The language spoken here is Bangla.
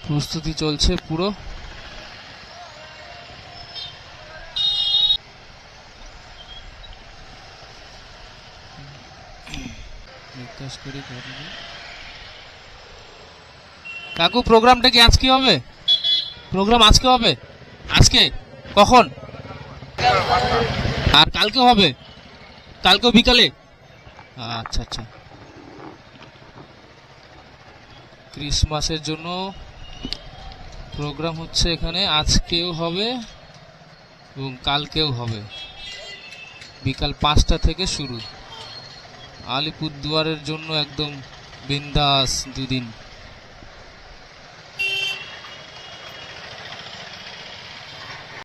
প্রস্তুতি চলছে পুরো। কাকু প্রোগ্রামটা কি আজকে হবে? প্রোগ্রাম আজকে হবে? আজকে কখন? আর কালকে হবে? কালকেও বিকালে? আচ্ছা আচ্ছা, ক্রিসমাসের জন্য প্রোগ্রাম হচ্ছে এখানে, আজকেও হবে এবং কালকেও হবে। বিকাল 5টা থেকে শুরু। আলিপুরদুয়ারের জন্য একদম বিন্দাস দুদিন।